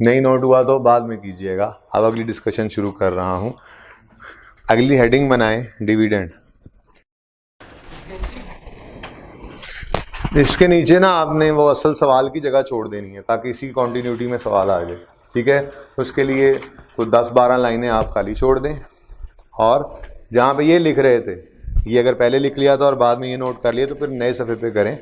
नहीं नोट हुआ तो बाद में कीजिएगा। अब अगली डिस्कशन शुरू कर रहा हूं। अगली हेडिंग बनाएं डिविडेंड। इसके नीचे ना आपने वो असल सवाल की जगह छोड़ देनी है ताकि इसी कॉन्टिन्यूटी में सवाल आ जाए। ठीक है, उसके लिए कुछ 10-12 लाइनें आप खाली छोड़ दें, और जहाँ पे ये लिख रहे थे ये अगर पहले लिख लिया था और बाद में ये नोट कर लिया तो फिर नए सफ़े पे करें।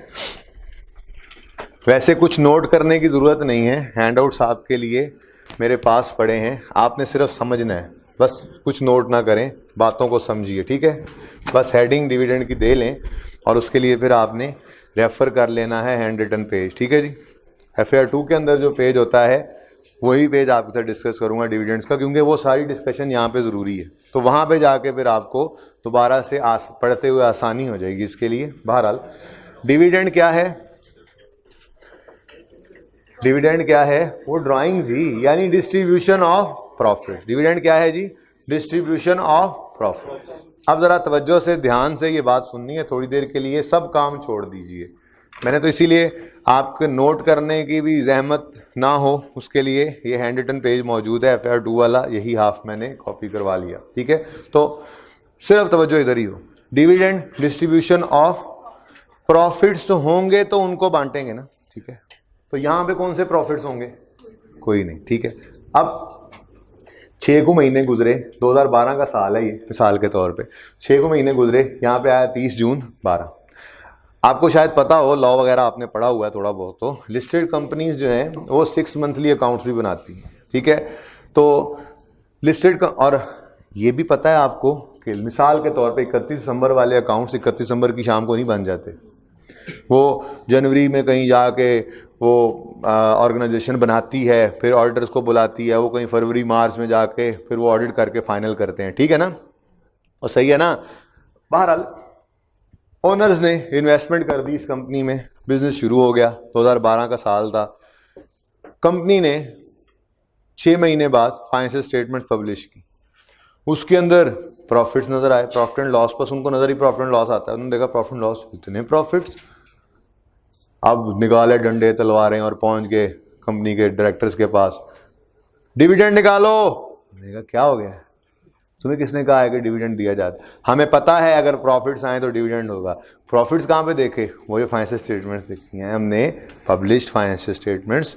वैसे कुछ नोट करने की ज़रूरत नहीं है, हैंडआउट्स आपके लिए मेरे पास पड़े हैं, आपने सिर्फ समझना है, बस कुछ नोट ना करें, बातों को समझिए। ठीक है, बस हेडिंग डिविडेंड की दे लें और उसके लिए फिर आपने रेफ़र कर लेना है हैंड रिटन पेज। ठीक है जी, FAR 2 के अंदर जो पेज होता है वही पेज आपके साथ डिस्कस करूंगा डिविडेंड्स का, क्योंकि वो सारी डिस्कशन यहाँ पे ज़रूरी है, तो वहाँ पे जाके फिर आपको दोबारा से पढ़ते हुए आसानी हो जाएगी इसके लिए। बहरहाल डिविडेंड क्या है, डिविडेंड क्या है, वो ड्राइंग जी, यानी डिस्ट्रीब्यूशन ऑफ प्रॉफिट। डिविडेंड क्या है जी, डिस्ट्रीब्यूशन ऑफ प्रॉफिट। अब ज़रा तवज्जो से ध्यान से ये बात सुननी है थोड़ी देर के लिए, सब काम छोड़ दीजिए। मैंने तो इसीलिए आपके नोट करने की भी जहमत ना हो उसके लिए ये हैंड रिटन पेज मौजूद है FAR 2 वाला, यही हाफ मैंने कॉपी करवा लिया। ठीक है, तो सिर्फ तवज्जो इधर ही हो। डिविडेंड डिस्ट्रीब्यूशन ऑफ प्रॉफिट्स तो होंगे तो उनको बांटेंगे ना। ठीक है, तो यहाँ पे कौन से प्रॉफिट्स होंगे, कोई नहीं। ठीक है, अब 6 को महीने गुजरे, 2012 का साल है ये मिसाल के तौर पे, 6 को महीने गुजरे, यहाँ पे आया 30 जून 12। आपको शायद पता हो, लॉ वगैरह आपने पढ़ा हुआ है थोड़ा बहुत, तो लिस्टेड कंपनीज जो हैं वो 6 मंथली अकाउंट्स भी बनाती हैं। ठीक है, तो लिस्टेड और ये भी पता है आपको कि मिसाल के तौर पे 31 दिसंबर वाले अकाउंट्स 31 दिसंबर की शाम को नहीं बन जाते, वो जनवरी में कहीं जाके वो ऑर्गेनाइजेशन बनाती है, फिर ऑडिटर्स को बुलाती है, वो कहीं फरवरी मार्च में जाके फिर वो ऑडिट करके फाइनल करते हैं। ठीक है ना, और सही है ना। बहरहाल ओनर्स ने इन्वेस्टमेंट कर दी इस कंपनी में, बिजनेस शुरू हो गया, 2012 का साल था। कंपनी ने 6 महीने बाद फाइनेंशियल स्टेटमेंट्स पब्लिश की, उसके अंदर प्रॉफिट्स नजर आए, प्रॉफिट एंड लॉस, बस उनको नजर ही प्रॉफिट एंड लॉस आता है, उन्होंने देखा प्रॉफिट एंड लॉस, इतने प्रॉफिट्स, अब निकाले डंडे तलवारें और पहुंच गए कंपनी के डायरेक्टर्स के पास, डिविडेंड निकालो। मैंने कहा क्या हो गया, तुम्हें किसने कहा है कि डिविडेंड दिया जाता है, हमें पता है अगर प्रॉफिट्स आए तो डिविडेंड होगा। प्रॉफिट्स कहाँ पे देखे, वो ये फाइनेंशियल स्टेटमेंट्स देखी हैं हमने, पब्लिश्ड फाइनेंशियल स्टेटमेंट्स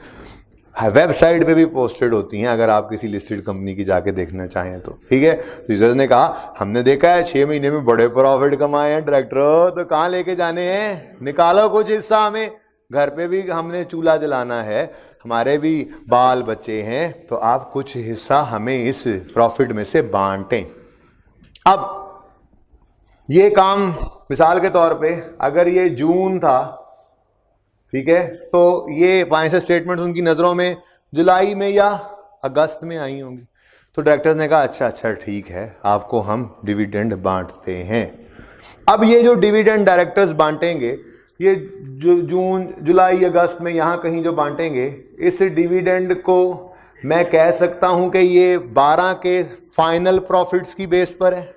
वेबसाइट पे भी पोस्टेड होती हैं, अगर आप किसी लिस्टेड कंपनी की जाके देखना चाहें तो। ठीक है, टीचर्स ने कहा हमने देखा है 6 महीने में बड़े प्रॉफिट कमाए हैं डायरेक्टर, तो कहाँ लेके जाने हैं, निकालो कुछ हिस्सा, हमें घर पे भी हमने चूल्हा जलाना है, हमारे भी बाल बच्चे हैं, तो आप कुछ हिस्सा हमें इस प्रॉफिट में से बांटें। अब ये काम मिसाल के तौर पे अगर ये जून था, ठीक है, तो ये फाइनेंशियल स्टेटमेंट्स उनकी नज़रों में जुलाई में या अगस्त में आई होंगी, तो डायरेक्टर्स ने कहा अच्छा ठीक है, आपको हम डिविडेंड बांटते हैं। अब ये जो डिविडेंड डायरेक्टर्स बांटेंगे, ये जून जुलाई अगस्त में यहाँ कहीं जो बांटेंगे, इस डिविडेंड को मैं कह सकता हूं कि ये 12 के फाइनल प्रॉफिट्स की बेस पर है।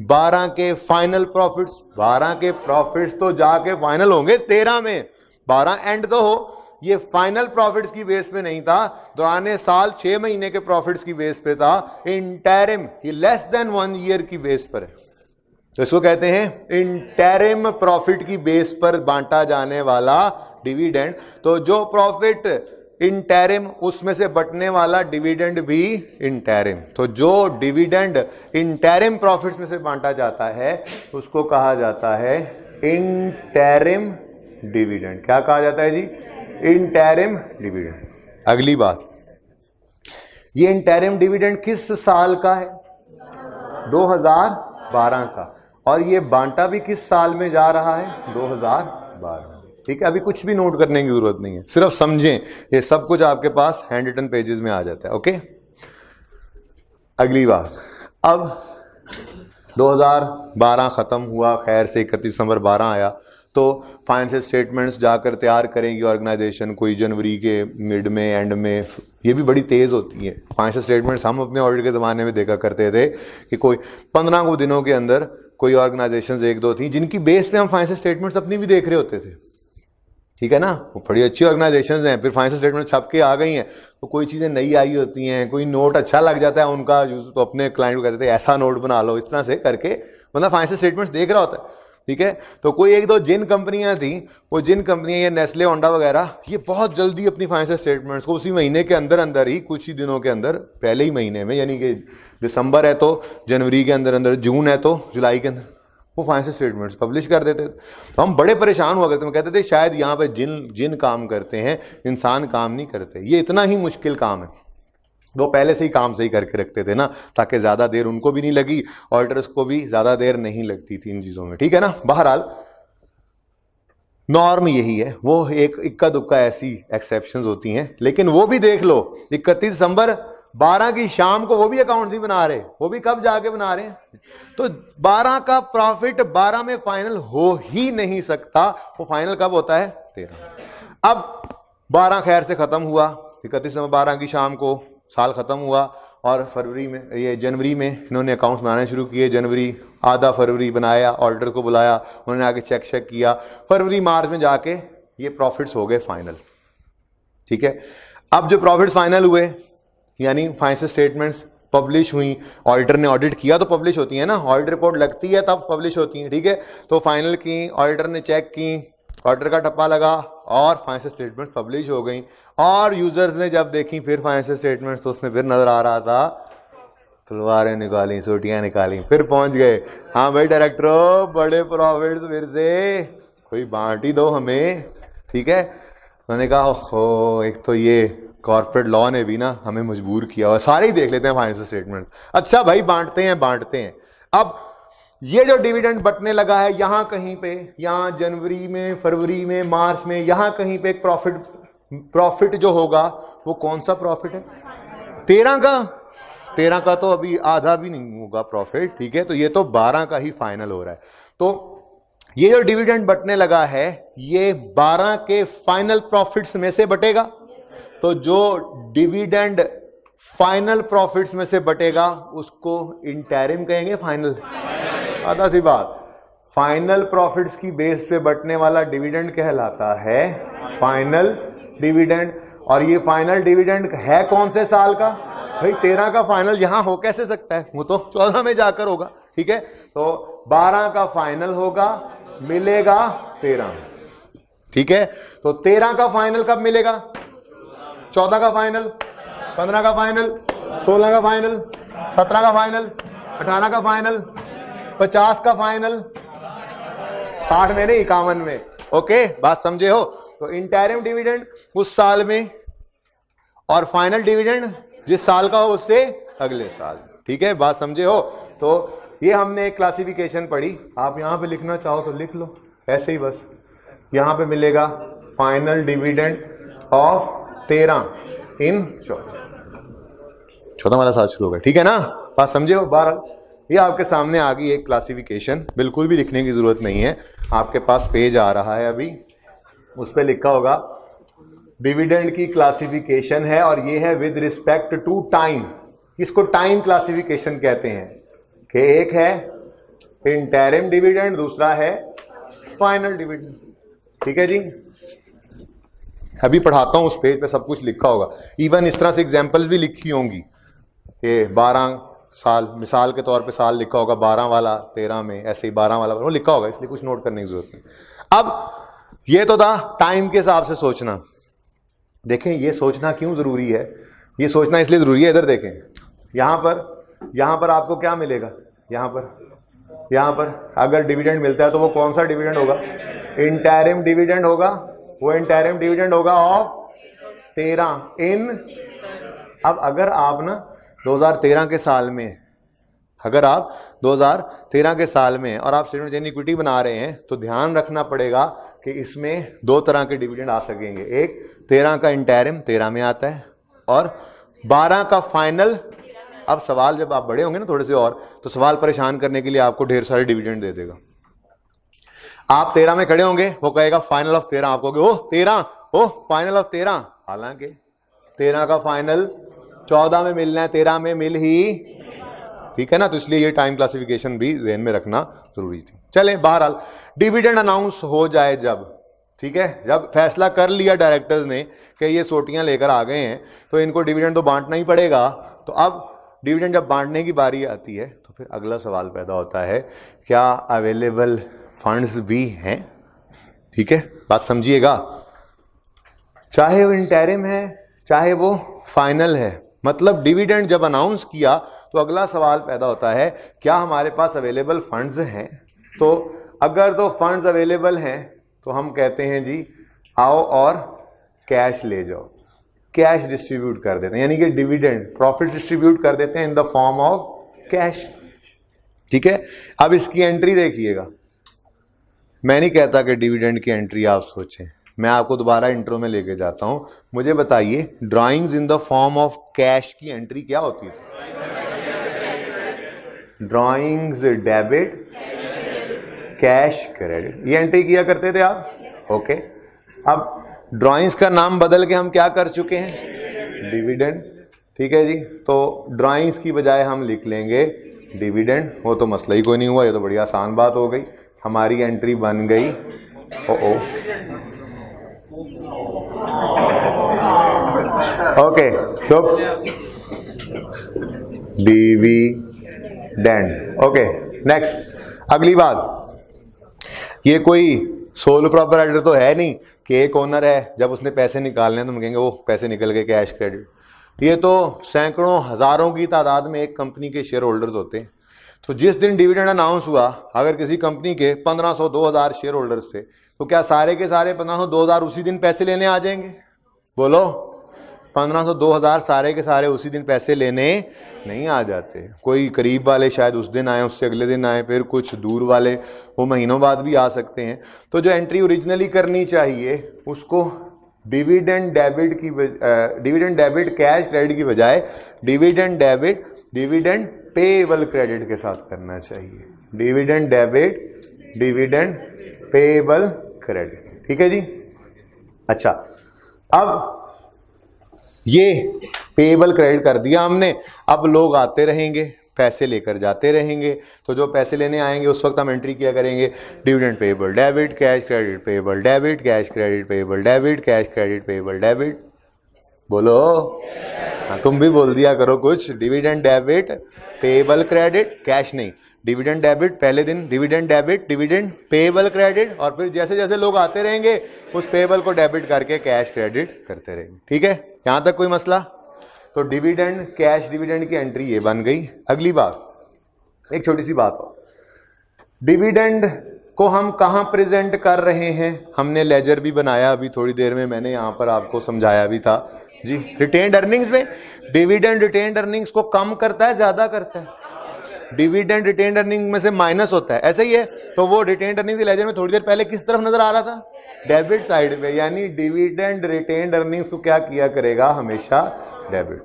12 के फाइनल प्रॉफिट्स, 12 के प्रॉफिट्स तो जाके फाइनल होंगे 13 में, 12 एंड तो हो, ये फाइनल प्रॉफिट्स की बेस पे नहीं था, दौरान साल 6 महीने के प्रॉफिट्स की बेस पे था, इंटरिम, ये लेस देन 1 ईयर की बेस पर है, तो इसको कहते हैं इंटरिम प्रॉफिट की बेस पर बांटा जाने वाला डिविडेंड। तो जो प्रॉफिट इंटरिम, उसमें से बटने वाला डिविडेंड भी इंटरिम, तो जो डिविडेंड इंटरिम प्रॉफिट्स में से बांटा जाता है उसको कहा जाता है इंटरिम डिविडेंड। क्या कहा जाता है जी, इंटरिम डिविडेंड। अगली बात, ये इंटरिम डिविडेंड किस साल का है, 2012 का, और ये बांटा भी किस साल में जा रहा है, 2012। ठीक है, अभी कुछ भी नोट करने की जरूरत नहीं है, सिर्फ समझें, ये सब कुछ आपके पास हैंड रिटन पेजेस में आ जाता है। ओके, अगली बात, अब 2012 खत्म हुआ खैर से, 31 दिसंबर 12 आया, तो फाइनेंशियल स्टेटमेंट्स जाकर तैयार करेंगी ऑर्गेनाइजेशन, कोई जनवरी के मिड में एंड में, ये भी बड़ी तेज़ होती है फाइनेंशियल स्टेटमेंट्स। हम अपने ऑडिट के ज़माने में देखा करते थे कि कोई 15 को दिनों के अंदर कोई ऑर्गेनाइजेशंस 1-2 थी जिनकी बेस पे हम फाइनेंशियल स्टेटमेंट्स अपनी भी देख रहे होते थे। ठीक है ना, वो बड़ी अच्छी ऑर्गेनाइजेशंस हैं, फिर फाइनेंशियल स्टेटमेंट छप के आ गई हैं, तो कोई चीज़ें नई आई होती हैं, कोई नोट अच्छा लग जाता है उनका यूज, तो अपने क्लाइंट को कहते थे ऐसा नोट बना लो, इस तरह से करके मतलब फाइनेंशियल स्टेटमेंट्स देख रहा होता है, ठीक है। तो कोई एक दो जिन कंपनियां थी, वो जिन कंपनियां ये नेस्ले, होंडा वगैरह, ये बहुत जल्दी अपनी फाइनेंशियल स्टेटमेंट्स को उसी महीने के अंदर अंदर ही, कुछ ही दिनों के अंदर, पहले ही महीने में, यानी कि दिसंबर है तो जनवरी के अंदर अंदर, जून है तो जुलाई के अंदर वो फाइनेंशियल स्टेटमेंट्स पब्लिश कर देते थे। तो हम बड़े परेशान हुआ करते थे, कहते थे शायद यहाँ पे जिन काम करते हैं, इंसान काम नहीं करते, ये इतना ही मुश्किल काम है। वो पहले से ही काम सही करके रखते थे ना, ताकि ज़्यादा देर उनको भी नहीं लगी, ऑडिटर्स को भी ज़्यादा देर नहीं लगती थी इन चीज़ों में, ठीक है ना। बहरहाल नॉर्म यही है, वो एक इक्का दुक्का ऐसी एक्सेप्शंस होती हैं, लेकिन वो भी देख लो 31 दिसंबर 12 की शाम को वो भी अकाउंट नहीं बना रहे, वो भी कब जाके बना रहे हैं। तो 12 का प्रॉफिट 12 में फाइनल हो ही नहीं सकता, वो फाइनल कब होता है? 13। अब 12 खैर से खत्म हुआ, 31 दिसंबर 12 की शाम को साल खत्म हुआ, और फरवरी में, ये जनवरी में इन्होंने अकाउंट्स बनाने शुरू किए। जनवरी, आधा फरवरी बनाया, ऑडिटर को बुलाया, उन्होंने आके चेक किया, फरवरी मार्च में जाके ये प्रॉफिट्स हो गए फाइनल, ठीक है। अब जो प्रॉफिट्स फाइनल हुए, यानी फाइनेंशियल स्टेटमेंट्स पब्लिश हुई, ऑडिटर ने ऑडिट किया तो पब्लिश होती है ना, ऑडिट रिपोर्ट लगती है तब पब्लिश होती है, ठीक है। तो फाइनल की, ऑडिटर ने चेक की, ऑडिटर का ठप्पा लगा और फाइनेंशियल स्टेटमेंट्स पब्लिश हो गई। और यूजर्स ने जब देखी फिर फाइनेंशियल स्टेटमेंट्स, तो उसमें फिर नजर आ रहा था, तलवारें निकाली, सोटियां निकाली, फिर पहुंच गए, हाँ भाई डायरेक्टर बड़े प्रॉफिट्स फिर से, कोई बांट ही दो हमें, ठीक है। उन्होंने कहा ओहो, एक तो ये कॉर्पोरेट लॉ ने भी ना हमें मजबूर किया हुआ, सारे ही देख लेते हैं फाइनेंशियल स्टेटमेंट, अच्छा भाई बांटते हैं। अब ये जो डिविडेंड बटने लगा है यहाँ कहीं पे, यहाँ जनवरी में, फरवरी में, मार्च में, यहाँ कहीं पे एक प्रॉफिट जो होगा वो कौन सा प्रॉफिट है? 13 का तो अभी आधा भी नहीं होगा प्रॉफिट, ठीक है। तो ये तो 12 का ही फाइनल हो रहा है। तो ये जो डिविडेंड बटने लगा है, ये 12 के फाइनल प्रॉफिट्स में से बटेगा। तो जो डिविडेंड फाइनल प्रॉफिट्स में से बटेगा उसको इंटरिम कहेंगे, फाइनल, आधा सी बात। फाइनल प्रॉफिट्स की बेस पे बटने वाला डिविडेंड कहलाता है फाइनल डिविडेंड। और ये फाइनल डिविडेंड है कौन से साल का? भाई 13 का फाइनल यहां हो कैसे सकता है, वो तो 14 में जाकर होगा, ठीक है। तो 12 का फाइनल होगा, मिलेगा 13, ठीक है। तो 13 का फाइनल कब मिलेगा? 14 का फाइनल, 15 का फाइनल, 16 का फाइनल, 17 का फाइनल, 18 का फाइनल, 50 का फाइनल, 60 में नहीं, 51 में। ओके, बात समझे हो? तो इंटरिम डिविडेंड उस साल में, और फाइनल डिविडेंड जिस साल का हो उससे अगले साल, ठीक है, बात समझे हो? तो ये हमने एक क्लासिफिकेशन पढ़ी, आप यहां पे लिखना चाहो तो लिख लो ऐसे ही, बस यहां पे मिलेगा फाइनल डिविडेंड ऑफ 13 इन 14 वाला साल शुरू होगा, ठीक है ना, बात समझे हो? 12 ये आपके सामने आ गई एक क्लासिफिकेशन, बिल्कुल भी लिखने की जरूरत नहीं है, आपके पास पेज आ रहा है अभी, उस पर लिखा होगा डिविडेंड की क्लासिफिकेशन है, और ये है विद रिस्पेक्ट टू टाइम। इसको टाइम क्लासिफिकेशन कहते हैं कि एक है इंटरिम डिविडेंड, दूसरा है फाइनल डिविडेंड, ठीक है जी। अभी पढ़ाता हूं, उस पेज पे सब कुछ लिखा होगा, इवन इस तरह से एग्जांपल्स भी लिखी होंगी, ये 12 साल मिसाल के तौर पे साल लिखा होगा, 12 वाला 13 में, ऐसे ही 12 वाला वो लिखा होगा, इसलिए कुछ नोट करने की जरूरत नहीं। अब ये तो था टाइम के हिसाब से सोचना। देखें ये सोचना क्यों जरूरी है, ये सोचना इसलिए जरूरी है, इधर देखें, यहां पर आपको क्या मिलेगा, यहां पर अगर डिविडेंड मिलता है तो वो कौन सा डिविडेंड होगा? इंटरिम डिविडेंड होगा, वो इंटरिम डिविडेंड होगा ऑफ 13 इन। अब अगर आप ना 2013 के साल में, अगर आप 2013 के साल में और आप स्टेटमेंट इक्विटी बना रहे हैं, तो ध्यान रखना पड़ेगा कि इसमें दो तरह के डिविडेंड आ सकेंगे, एक 13 का इंटरिम 13 में आता है, और 12 का फाइनल। अब सवाल जब आप बड़े होंगे ना थोड़े से और, तो सवाल परेशान करने के लिए आपको ढेर सारे डिविडेंड दे देगा। आप 13 में खड़े होंगे, वो कहेगा फाइनल ऑफ 13, आप कहोगे ओह 13, ओह फाइनल ऑफ 13, हालांकि 13 का फाइनल 14 में मिलना है, 13 में मिल ही, ठीक है ना। तो इसलिए ये टाइम क्लासिफिकेशन भी ध्यान में रखना जरूरी थी। चलें, बहरहाल डिविडेंड अनाउंस हो जाए जब, ठीक है, जब फैसला कर लिया डायरेक्टर्स ने कि ये सोटियां लेकर आ गए हैं तो इनको डिविडेंड तो बांटना ही पड़ेगा, तो अब डिविडेंड जब बांटने की बारी आती है तो फिर अगला सवाल पैदा होता है, क्या अवेलेबल फंड्स भी हैं? ठीक है, बात समझिएगा, चाहे वो इंटरिम है चाहे वो फाइनल है, मतलब डिविडेंड जब अनाउंस किया तो अगला सवाल पैदा होता है, क्या हमारे पास अवेलेबल फंड्स हैं? तो अगर तो फंड्स अवेलेबल हैं तो हम कहते हैं जी आओ और कैश ले जाओ, कैश डिस्ट्रीब्यूट कर देते हैं, यानी कि डिविडेंड प्रॉफिट डिस्ट्रीब्यूट कर देते हैं in the form of cash. ठीक है, अब इसकी एंट्री देखिएगा, मैं नहीं कहता कि डिविडेंड की एंट्री आप सोचें, मैं आपको दोबारा इंट्रो में लेके जाता हूं। मुझे बताइए drawings in the form of cash की एंट्री क्या होती थी? ड्राइंग्स डेबिट कैश क्रेडिट, ये एंट्री किया करते थे आप। ओके, अब ड्राइंग्स का नाम बदल के हम क्या कर चुके हैं? डिविडेंड। ठीक है जी, तो ड्राइंग्स की बजाय हम लिख लेंगे डिविडेंड, वो तो मसला ही कोई नहीं हुआ, ये तो बड़ी आसान बात हो गई, हमारी एंट्री बन गई। ओ ओके, चुप, डिविडेंड। ओके, नेक्स्ट, अगली बात, ये कोई सोल प्रोपराइटर तो है नहीं कि एक ओनर है, जब उसने पैसे निकालने हैं तो हम कहेंगे वो पैसे निकल गए कैश क्रेडिट। ये तो सैकड़ों हजारों की तादाद में एक कंपनी के शेयर होल्डर्स होते हैं, तो जिस दिन डिविडेंड अनाउंस हुआ, अगर किसी कंपनी के 1500 2000 शेयर होल्डर्स थे, तो क्या सारे के सारे 1500 2000 उसी दिन पैसे लेने आ जाएंगे? बोलो, 1500 2000 सारे के सारे उसी दिन पैसे लेने नहीं आ जाते, कोई करीब वाले शायद उस दिन आए, उससे अगले दिन आए, फिर कुछ दूर वाले वो महीनों बाद भी आ सकते हैं। तो जो एंट्री ओरिजिनली करनी चाहिए उसको डिविडेंड डेबिट की डिविडेंड डेबिट कैश क्रेडिट की बजाय dividend debit dividend payable credit के साथ करना चाहिए। Dividend debit dividend payable credit. ठीक है जी, अच्छा, अब ये पेएबल क्रेडिट कर दिया हमने, अब लोग आते रहेंगे पैसे लेकर जाते रहेंगे, तो जो पैसे लेने आएंगे उस वक्त हम एंट्री किया करेंगे dividend payable debit cash credit payable debit cash credit payable debit cash credit payable debit. बोलो, हाँ, तुम भी बोल दिया करो कुछ, dividend debit payable credit, cash नहीं, डिविडेंड डेबिट पहले दिन, dividend debit dividend payable credit, और फिर जैसे जैसे लोग आते रहेंगे उस पेएबल को डेबिट करके कैश क्रेडिट करते रहेंगे। ठीक है, यहां तक कोई मसला? तो डिविडेंड कैश डिविडेंड की एंट्री ये बन गई। अगली बात, एक छोटी सी बात हो, डिविडेंड को हम कहां प्रेजेंट कर रहे हैं? हमने लेजर भी बनाया अभी थोड़ी देर में, मैंने यहां पर आपको समझाया भी था जी। रिटेन्ड अर्निंग्स में डिविडेंड रिटेन्ड अर्निंग्स को कम करता है ज्यादा करता है? डिविडेंड रिटेन्ड अर्निंग में से माइनस होता है, ऐसा ही है। तो वो रिटेन्ड अर्निंग्स के लेजर में थोड़ी देर पहले किस तरफ नजर आ रहा था? डेबिट साइड पे, यानी डिविडेंड रिटेन्ड अर्निंग्स को क्या किया करेगा? हमेशा डेबिट।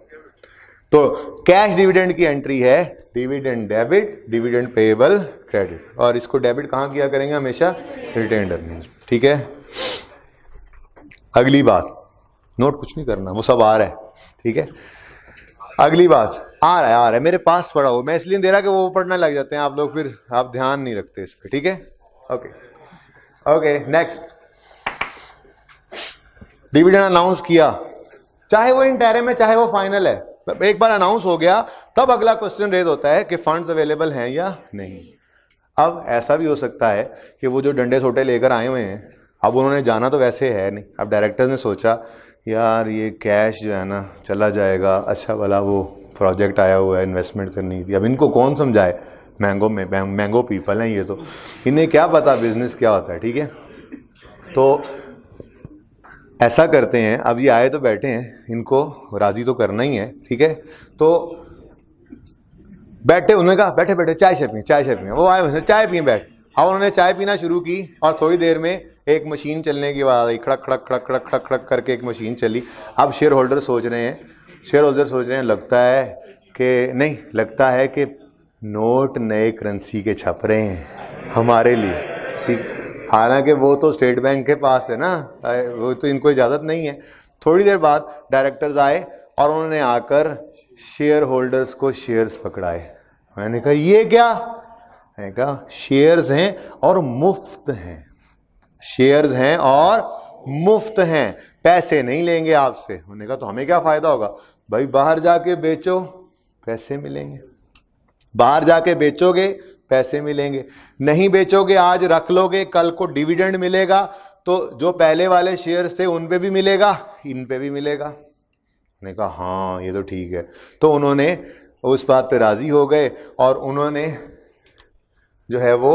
तो कैश डिविडेंड की एंट्री है dividend debit dividend payable credit, और इसको डेबिट कहां किया करेंगे? हमेशा रिटेन्ड अर्निंग्स। ठीक है, अगली बात, नोट कुछ नहीं करना, वो सब आ रहा है। ठीक है, अगली बात आ रहा है मेरे पास पड़ा हो, मैं इसलिए दे रहा कि वो पढ़ने लग जाते हैं आप लोग, फिर आप ध्यान नहीं रखते इस पर। ठीक है, okay okay, next, dividend announce किया, चाहे वो इंटरिम है चाहे वो फाइनल है, एक बार अनाउंस हो गया तब अगला क्वेश्चन रेज होता है कि फंड्स अवेलेबल हैं या नहीं। अब ऐसा भी हो सकता है कि वो जो डंडे सोटे लेकर आए हुए हैं, अब उन्होंने जाना तो वैसे है नहीं, अब डायरेक्टर ने सोचा यार ये कैश जो है ना चला जाएगा, अच्छा वाला वो प्रोजेक्ट आया हुआ है, इन्वेस्टमेंट करनी थी, अब इनको कौन समझाए, मैंगो पीपल हैं ये, तो इन्हें क्या पता बिजनेस क्या होता है। ठीक है, तो ऐसा करते हैं, अब ये आए तो बैठे हैं, इनको राजी तो करना ही है। ठीक है, तो बैठे, उन्होंने कहा बैठे बैठे चाय पिए, वो आए चाय पिए बैठ, अब उन्होंने चाय पीना शुरू की और थोड़ी देर में एक मशीन चलने की आवाज़ आई, खड़क खड़क खड़क खड़क खड़क खड़क करके एक मशीन चली। अब शेयर होल्डर सोच रहे हैं लगता है कि नहीं, लगता है कि नोट नए करेंसी के छप रहे हैं हमारे लिए। ठीक, हालांकि वो तो स्टेट बैंक के पास है ना, वो तो इनको इजाज़त नहीं है। थोड़ी देर बाद डायरेक्टर्स आए और उन्होंने आकर शेयर होल्डर्स को शेयर्स पकड़ाए। मैंने कहा ये क्या? मैंने कहा शेयर्स हैं और मुफ्त हैं। शेयर्स हैं और मुफ्त हैं, पैसे नहीं लेंगे आपसे। उन्होंने कहा तो हमें क्या फायदा होगा? भाई बाहर जाके बेचो, पैसे मिलेंगे। बाहर जाके बेचोगे, पैसे मिलेंगे। नहीं बेचोगे, आज रख लोगे, कल को डिविडेंड मिलेगा, तो जो पहले वाले शेयर्स थे उन पे भी मिलेगा, इन पे भी मिलेगा। उन्होंने कहा हाँ ये तो ठीक है। तो उन्होंने उस बात पे राजी हो गए और उन्होंने जो है वो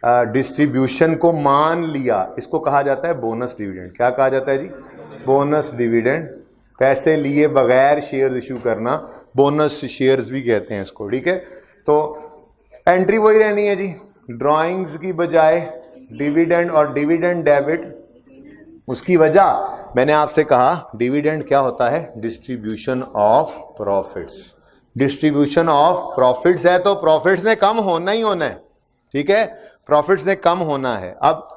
डिस्ट्रीब्यूशन को मान लिया। इसको कहा जाता है बोनस डिविडेंड। क्या कहा जाता है जी? Bonus dividend. पैसे लिए बगैर शेयर्स इशू करना, बोनस शेयर्स भी कहते हैं इसको, ठीक है। तो एंट्री वही रहनी है जी, ड्राइंग्स की बजाय डिविडेंड और डिविडेंड डेबिट। उसकी वजह मैंने आपसे कहा, डिविडेंड क्या होता है? Distribution of profits. Distribution of profits है तो प्रॉफिट्स ने कम होना ही होना है, ठीक है, प्रॉफिट्स ने कम होना है। अब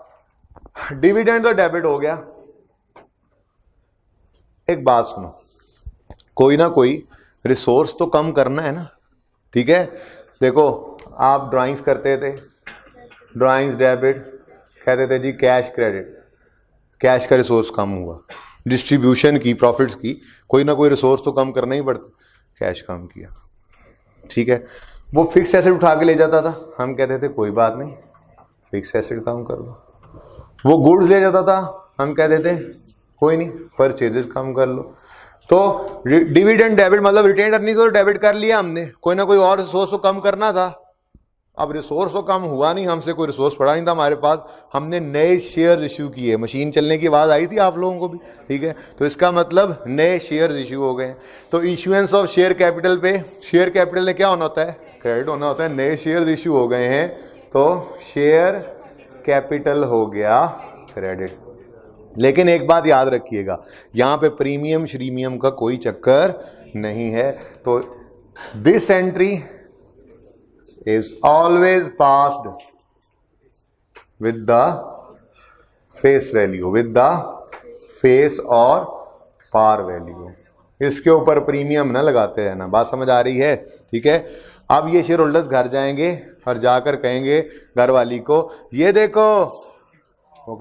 डिविडेंड तो डेबिट हो गया। एक बात सुनो, कोई ना कोई रिसोर्स तो कम करना है ना, ठीक है। देखो आप ड्राइंग्स करते थे, ड्राइंग्स डेबिट, कहते थे जी कैश क्रेडिट, कैश का रिसोर्स कम हुआ। डिस्ट्रीब्यूशन की, प्रॉफिट्स की, कोई ना कोई रिसोर्स तो कम करना ही पड़ता, कैश कम किया, ठीक है। वो फिक्स एसेट उठा के ले जाता था, हम कहते थे कोई बात नहीं, फिक्स एसेट कम कर दो। वो गुड्स ले जाता था, हम कहते थे कोई नहीं, परचेजेस कम कर लो। तो डिविडेंड डेबिट मतलब रिटेन अर्निंग्स को डेबिट कर लिया हमने, कोई ना कोई और रिसोर्स को कम करना था। अब रिसोर्स तो कम हुआ नहीं, हमसे कोई रिसोर्स पड़ा नहीं था हमारे पास, हमने नए शेयर्स इशू किए। मशीन चलने की आवाज़ आई थी आप लोगों को भी, ठीक है। तो इसका मतलब नए शेयर्स इशू हो गए। तो इशुएंस ऑफ शेयर कैपिटल पे, शेयर कैपिटल में क्या होना होता है? क्रेडिट होना होता है। नए शेयर्स इशू हो गए हैं तो शेयर कैपिटल हो गया क्रेडिट। लेकिन एक बात याद रखिएगा, यहाँ पे प्रीमियम श्रीमियम का कोई चक्कर नहीं है। तो this entry is always passed with the face value, with the face और par value। इसके ऊपर प्रीमियम ना लगाते हैं ना, बात समझ आ रही है, ठीक है। अब ये शेयर होल्डर्स घर जाएंगे और जाकर कहेंगे घर वाली को, ये देखो, वो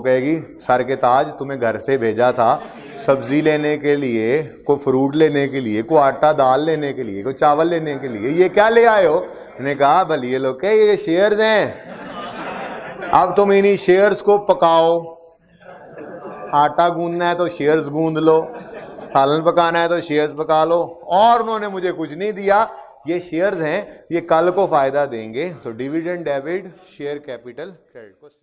कहेगी सर के ताज, तुम्हें घर से भेजा था सब्जी लेने के लिए, को फ्रूट लेने के लिए, को आटा दाल लेने के लिए, को चावल लेने के लिए, ये क्या ले आए हो? मैंने कहा भले ये लोग के ये शेयर्स हैं, अब तुम इन्हीं शेयर्स को पकाओ। आटा गूंदना है तो शेयर्स गूंद लो, सालन पकाना है तो शेयर्स पका लो। और उन्होंने मुझे कुछ नहीं दिया, ये शेयर्स हैं, ये कल को फायदा देंगे। तो dividend debit, share capital credit.